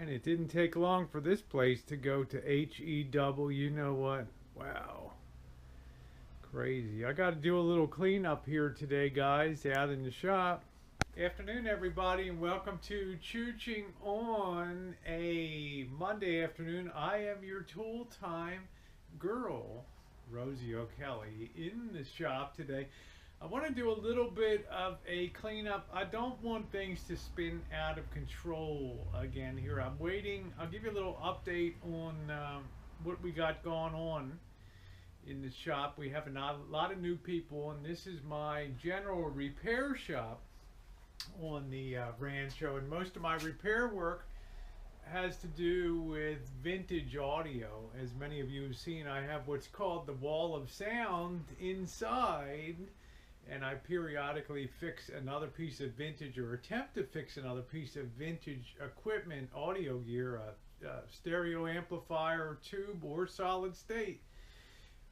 Man, it didn't take long for this place to go to HEW. You know what? Wow. Crazy. I got to do a little cleanup here today, guys, out in the shop. Afternoon, everybody, and welcome to Choochin on a Monday afternoon. I am your tool time girl, Rosie O'Kelly, in the shop today. I want to do a little bit of a cleanup. I don't want things to spin out of control again here. I'm waiting. I'll give you a little update on what we got going on in the shop. We have a lot of new people, and this is my general repair shop on the rancho, and most of my repair work has to do with vintage audio. As many of you have seen, I have what's called the wall of sound inside, and I periodically fix another piece of vintage or attempt to fix another piece of vintage equipment, audio gear, a stereo amplifier, tube, or solid state.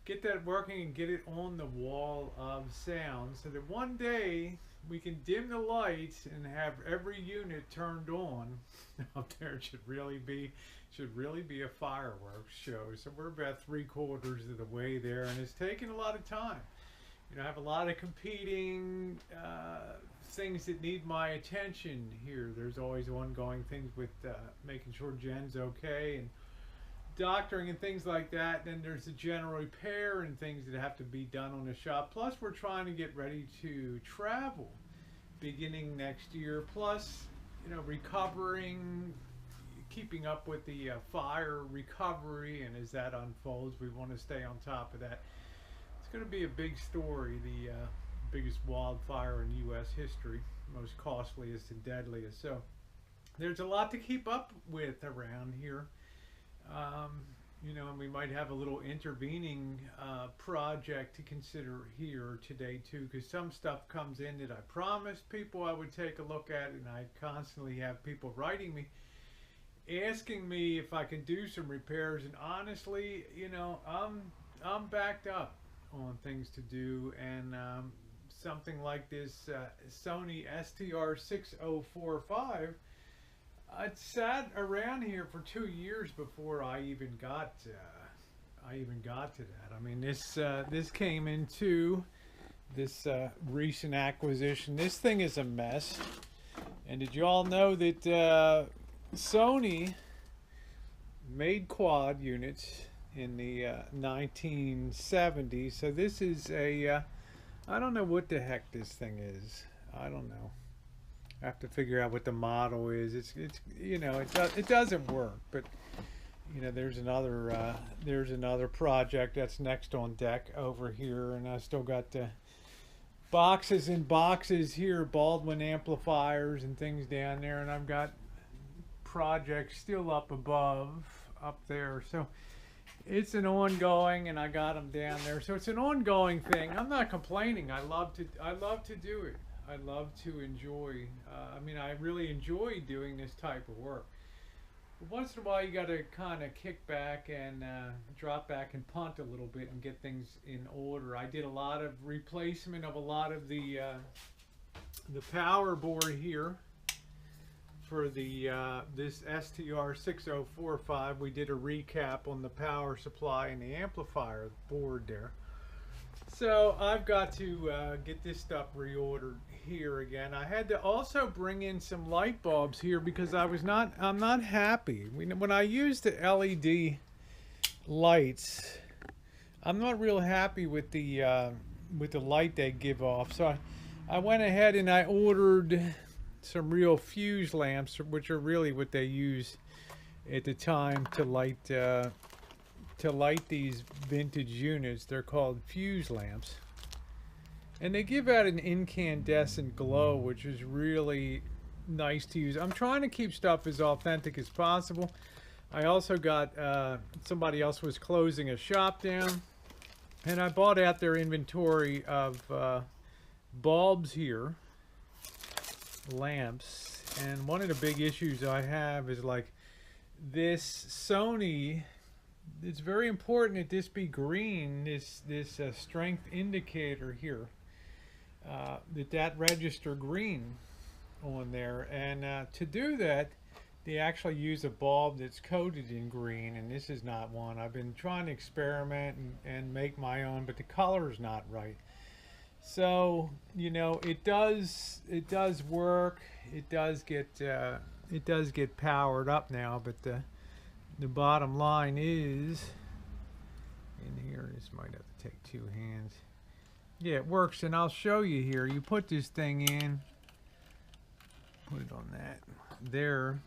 Get that working and get it on the wall of sound so that one day we can dim the lights and have every unit turned on. Up there should really be a fireworks show. So we're about 3/4 of the way there, and it's taken a lot of time. You know, I have a lot of competing things that need my attention here. There's always ongoing things with making sure Jen's okay and doctoring and things like that. Then there's the general repair and things that have to be done on the shop. Plus, we're trying to get ready to travel beginning next year. Plus, you know, recovering, keeping up with the fire recovery, and as that unfolds, we want to stay on top of that. It's going to be a big story, the biggest wildfire in U.S. history, most costliest and deadliest. So there's a lot to keep up with around here. You know, and we might have a little intervening project to consider here today too, because some stuff comes in that I promised people I would take a look at, and I constantly have people writing me asking me if I can do some repairs, and honestly, you know, I'm backed up on things to do, and something like this Sony STR6045, it sat around here for 2 years before I even got to that. I mean, this came into this recent acquisition. This thing is a mess. And did you all know that Sony made quad units in the 1970s? So this is a I don't know what the heck this thing is. I don't know. I have to figure out what the model is. It's you know, it doesn't work, but you know, there's another project that's next on deck over here, and I still got the boxes and boxes here, Baldwin amplifiers and things down there, and I've got projects still up above up there. So it's an ongoing, and I got them down there. So it's an ongoing thing. I'm not complaining. I love to do it. I love to enjoy, I mean, I really enjoy doing this type of work. But once in a while, you got to kind of kick back and drop back and punt a little bit and get things in order. I did a lot of replacement of a lot of the power board here for the this STR6045. We did a recap on the power supply and the amplifier board there. So I've got to get this stuff reordered here again. I had to also bring in some light bulbs here because I'm not happy. When I use the LED lights, I'm not real happy with the light they give off. So I went ahead and I ordered some real fuse lamps, which are really what they use at the time to light these vintage units. They're called fuse lamps, and they give out an incandescent glow, which is really nice to use. I'm trying to keep stuff as authentic as possible. I also got somebody else was closing a shop down, and I bought out their inventory of bulbs here, lamps. And one of the big issues I have is, like, this Sony, it's very important that this be green, this strength indicator here, that register green on there. And to do that, they actually use a bulb that's coated in green, and this is not one. I've been trying to experiment and make my own, but the color is not right. So, you know, it does work. It does get powered up now, but the bottom line is in here. This might have to take two hands. Yeah, it works, and I'll show you here. You put this thing in, put it on that there,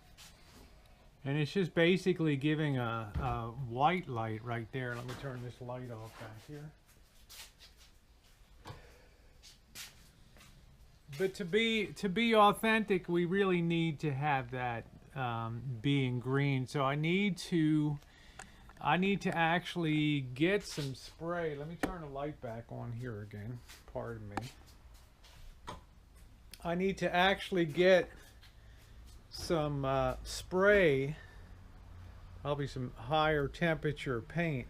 and it's just basically giving a white light right there. Let me turn this light off back here. But to be authentic, we really need to have that being green. So I need to actually get some spray. Let me turn the light back on here again. Pardon me. I need to actually get some spray, probably some higher temperature paint,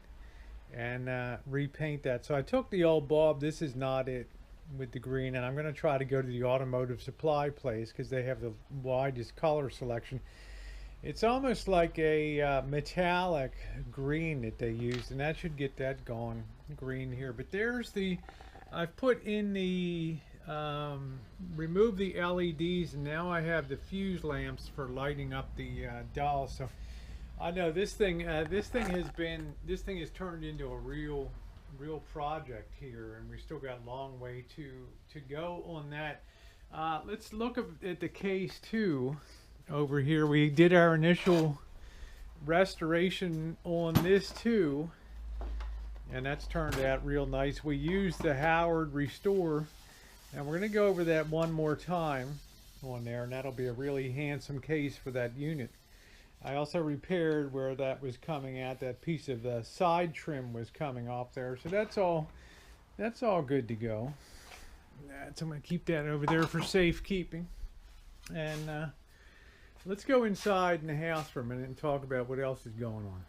and repaint that. So I took the old bulb. This is not it with the green, and I'm going to try to go to the automotive supply place because they have the widest color selection. It's almost like a metallic green that they used, and that should get that going green here. But there's the, I've put in the remove the LEDs, and now I have the fuse lamps for lighting up the doll. So I know this thing has turned into a real project here, and we still got a long way to go on that. Let's look at the case too. Over here, we did our initial restoration on this too, and that's turned out real nice. We used the Howard Restore, and we're going to go over that one more time on there, and that'll be a really handsome case for that unit. I also repaired where that was coming out, that piece of the side trim was coming off there, so that's all good to go. So I'm going to keep that over there for safekeeping, and let's go inside in the house for a minute and talk about what else is going on.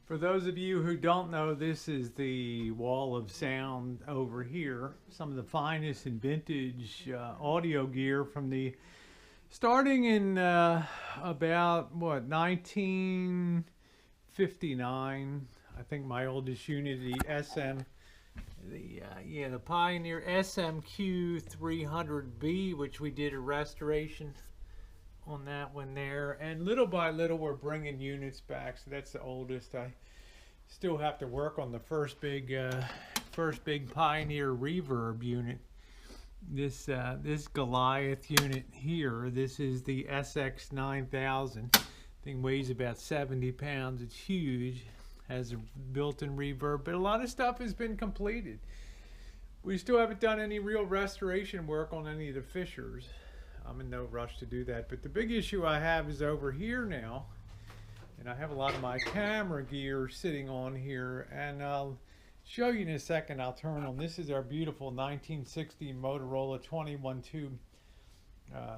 For those of you who don't know, this is the wall of sound over here. Some of the finest and vintage audio gear from the starting in about what, 1959. I think my oldest unit, the the Pioneer SMQ 300B, which we did a restoration on that one there, and little by little we're bringing units back. So that's the oldest. I still have to work on the first big Pioneer reverb unit. This Goliath unit here, this is the SX 9000. Thing weighs about 70 pounds. It's huge, has a built-in reverb, but a lot of stuff has been completed. We still haven't done any real restoration work on any of the Fishers. I'm in no rush to do that, but the big issue I have is over here now, and I have a lot of my camera gear sitting on here, and I'll show you in a second. I'll turn on. This is our beautiful 1960 Motorola 21 tube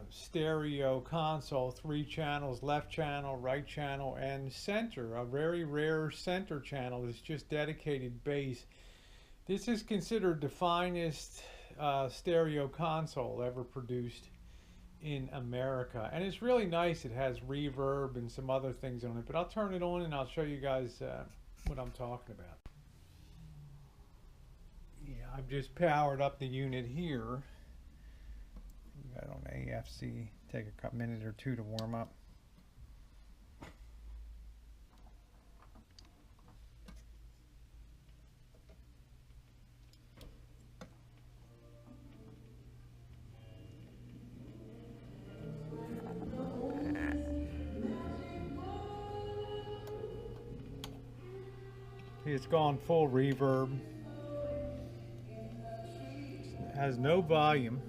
stereo console, 3 channels, left channel, right channel, and center, a very rare center channel that's just dedicated bass. This is considered the finest stereo console ever produced in America, and it's really nice. It has reverb and some other things on it, but I'll turn it on and I'll show you guys what I'm talking about. Yeah, I've just powered up the unit here. Got on AFC. Take a minute or two to warm up. It's gone full reverb. It has no volume.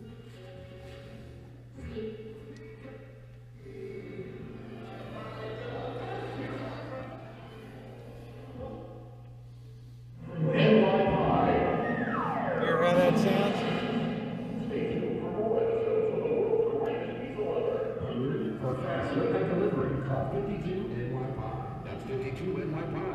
Hear how that sounds? That's 52 NY Pi.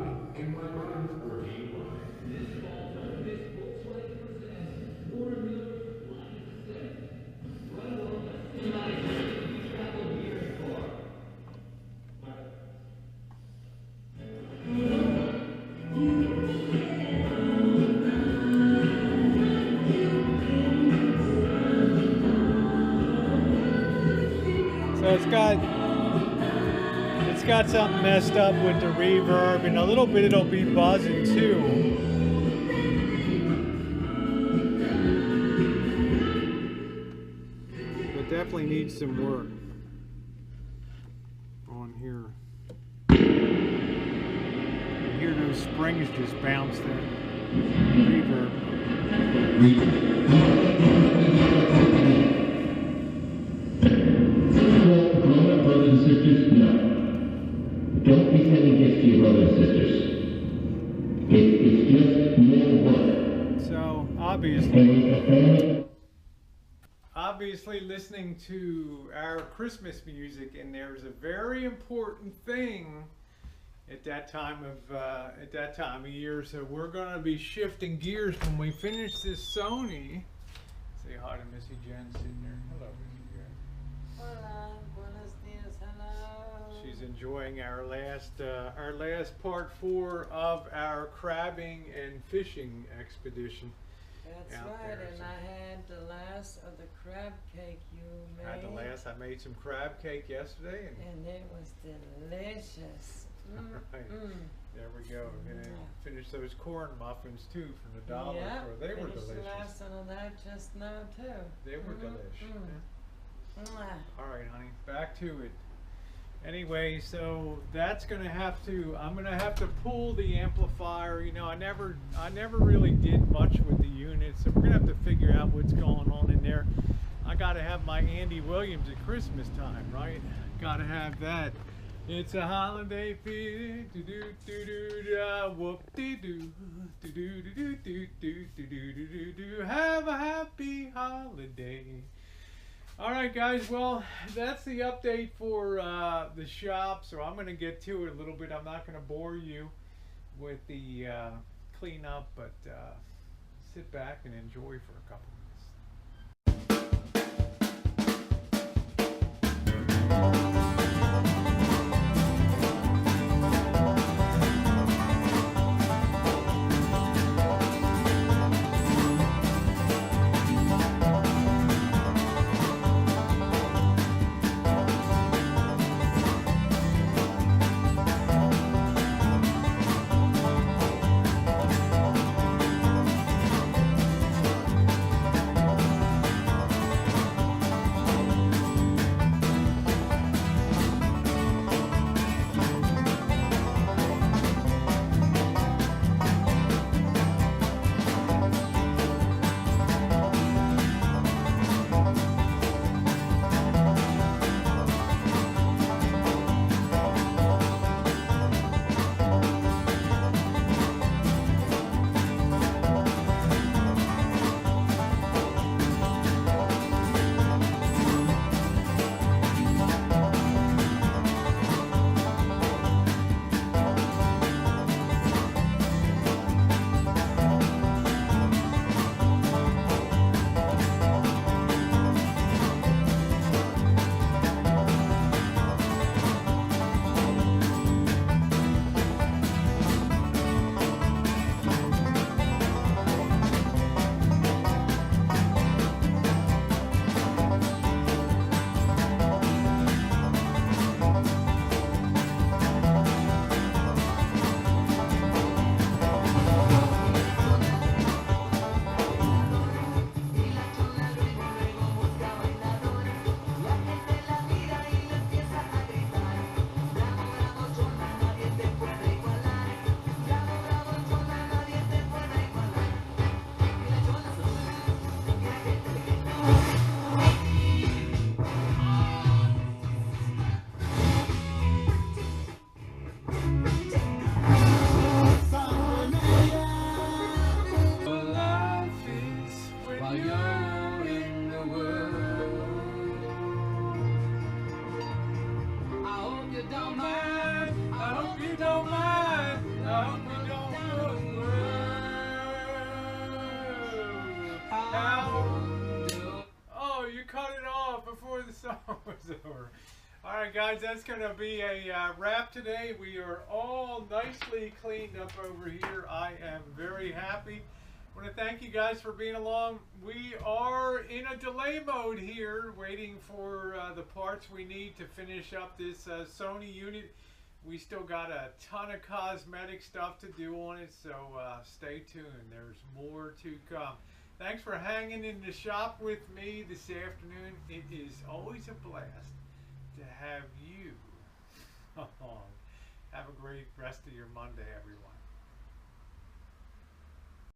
So it's got something messed up with the reverb, and a little bit it'll be buzzing too. But definitely needs some work on here. You hear those springs just bounce that reverb. Brothers and sisters, no. Don't be sending gifts to your brothers and sisters. It's just more work. So obviously listening to our Christmas music, and there's a very important thing at that time of year. So we're going to be shifting gears when we finish this Sony. Say hi to Missy Jen sitting there. Hello, Missy Jen. Hola, buenos dias, hello. She's enjoying our last part 4 of our crabbing and fishing expedition. That's out right, there, and so. I had the last of the crab cake you made. I made some crab cake yesterday, And it was delicious. Right. There we go. And then Yeah. finished those corn muffins too from the dollar Yeah, store. They were finished delicious. the last one of that just now too. They were delicious. Yeah. Mwah. All right, honey, back to it. Anyway, so that's I'm gonna have to pull the amplifier. You know, I never really did much with the unit, so we're gonna have to figure out what's going on in there. I gotta have my Andy Williams at Christmas time, right? Gotta have that. It's a holiday feel, do do do do do, whoop de doo, do do do do do do do do do. Have a happy holiday. All right, guys. Well, that's the update for the shop. So I'm going to get to it a little bit. I'm not going to bore you with the cleanup, but sit back and enjoy for a couple minutes. Alright guys, that's going to be a wrap today. We are all nicely cleaned up over here. I am very happy I want to thank you guys for being along. We are in a delay mode here, waiting for the parts we need to finish up this Sony unit. We still got a ton of cosmetic stuff to do on it, so stay tuned. There's more to come. Thanks for hanging in the shop with me this afternoon. It is always a blast to have you along. Have a great rest of your Monday, everyone.